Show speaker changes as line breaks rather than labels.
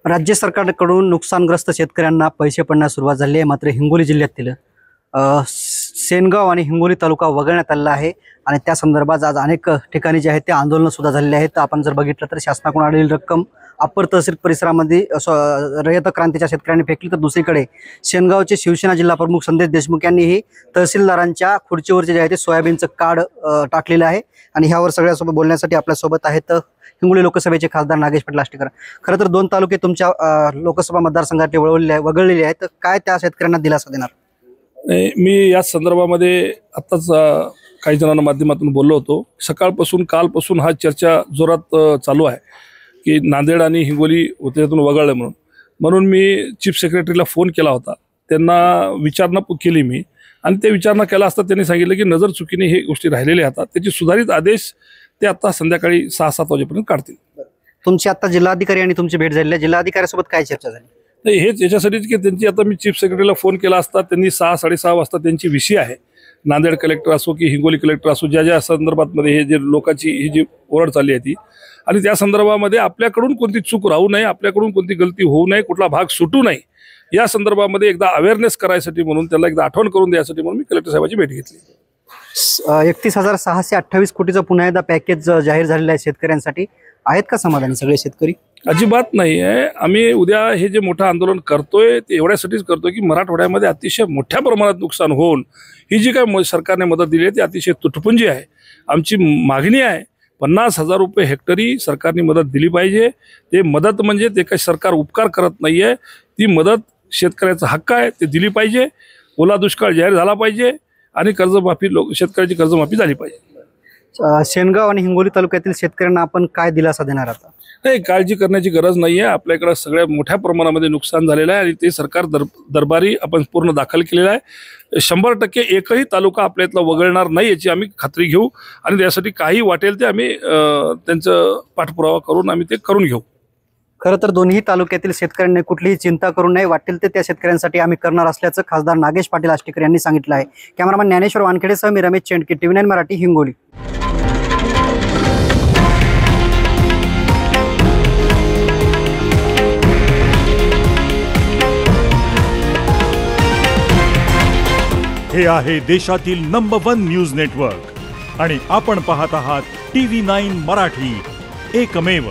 राज्य सरकारकडून नुकसानग्रस्त शेतकऱ्यांना पैसे पडण्यास सुरुवात झाली आहे। मात्र हिंगोली जिल्ह्यातील सेनगाव आणि हिंगोली तालुका वगळण्यात आलेला आहे आणि त्या संदर्भात आज अनेक ठिकाणी जे आहेत ते आंदोलन सुद्धा झालेले आहेत। आपण जर बघितलं तर शासनाकडून आलेली रक्कम अप्पर तहसील परिसरामध्ये रयत क्रांतीच्या शेतकऱ्यांनी फेकली, तर दुसरीकडे सेनगावचे शिवसेना जिल्हा प्रमुख संदेश देशमुख यांनीही तहसीलदारांच्या खुर्चीवरचे जे आहे ते सोयाबीनचं काढ टाकलेलं आहे। आणि ह्यावर सगळ्यासोबत बोलण्यासाठी आपल्यासोबत आहेत हिंगोली लोकसभेचे खासदार नागेश पाटील आष्टीकर। खरं तर दोन तालुके तुमच्या लोकसभा मतदारसंघात वगळलेले आहेत, तर काय त्या शेतकऱ्यांना दिलासा देणार?
मी या संदर्भामध्ये आत्ताच काही जणांना माध्यमातून बोललो होतो। सकाळपासून कालपासून हा चर्चा जोरात चालू आहे की नांदेड आणि हिंगोली त्यातून वगळलं म्हणून मी चीफ सेक्रेटरीला फोन केला होता। त्यांना विचारणा केली मी आणि ते विचारणा केला असता त्यांनी सांगितलं की नजर चुकीने हे गोष्टी राहिलेल्या आहेत, त्याचे सुधारित आदेश ते आता संध्याकाळी 6-7 वाजेपर्यंत काढतील।
तुमची आता जिल्हाधिकारी आणि तुमची भेट झाली आहे, जिल्हाधिकाऱ्यासोबत काय चर्चा झाली?
नाही, हेच याच्यासाठीच की त्यांची आता मी चीफ सेक्रेटरीला फोन केला असता त्यांनी 6-6:30 वाजता त्यांची विषय आहे, नांदेड कलेक्टर असो की हिंगोली कलेक्टर असो, ज्या संदर्भात मध्ये हे जे लोकांची ही जी ओरड चालली आहे ती, आणि त्या संदर्भामध्ये आपल्याकडून कोणती चूक राहू नये, आपल्याकडून कोणती गलती होऊ नये, कुठला भाग सुटू नये, या संदर्भामध्ये एकदा अवेअरनेस करायसाठी म्हणून त्याला एकदा आठवण करून द्यायसाठी म्हणून मी कलेक्टर साहेबांची भेट घेतली।
31,628 कोटीचं पुन्हा एकदा पॅकेज जाहीर झालेलं आहे शेतकऱ्यांसाठी, आहेत का समाधानी सगळे शेतकरी?
अजिबात नाही आहे। आम्ही उद्या हे जे मोठं आंदोलन करतोय ते एवढ्यासाठीच करतोय की मराठवाड्यामध्ये अतिशय मोठ्या प्रमाणात नुकसान होऊन ही जी काय सरकारने मदत दिली आहे ती अतिशय तुटपुंजी आहे। आमची मागणी आहे 50,000 रुपये हेक्टरी सरकारने मदत दिली पाहिजे। ते मदत म्हणजे ते काही सरकार उपकार करत नाही आहे, ती मदत शेतकऱ्याचा हक्क आहे, ते दिली पाहिजे। ओला दुष्काळ जाहीर झाला पाहिजे आणि कर्जमाफी शेतकऱ्याची कर्जमाफी झाली पाहिजे।
सेनगाव आणि हिंगोली तालुक्यातील शेतकऱ्यांना आपण काय दिलासा देणार? आता
नाही, काळजी करण्याची गरज नाही आहे। आपल्याकडे सगळ्या मोठ्या प्रमाणामध्ये नुकसान झालेलं आहे आणि ते सरकार दरबारी आपण पूर्ण दाखल केलेलं आहे। 100% एकही तालुका आपल्या इथला वगळणार नाही याची आम्ही खात्री घेऊ आणि त्यासाठी काही वाटेल ते आम्ही त्यांचं पाठपुरावा करून आम्ही ते करून घेऊ।
खरं तर दोन्ही तालुक्यातील शेतकऱ्यांनी कुठलीही चिंता करू नये, वाटेल ते त्या शेतकऱ्यांसाठी आम्ही करणार असल्याचं खासदार नागेश पाटील आष्टीकर यांनी सांगितलं आहे। कॅमेरामॅन ज्ञानेश्वर वानखेडेसह मी रमेश चेंडके, TV9 मराठी, हिंगोली।
हे आहे देशातील नंबर 1 न्यूज नेटवर्क आणि आपण पाहत आहात TV9 मराठी, एकमेव।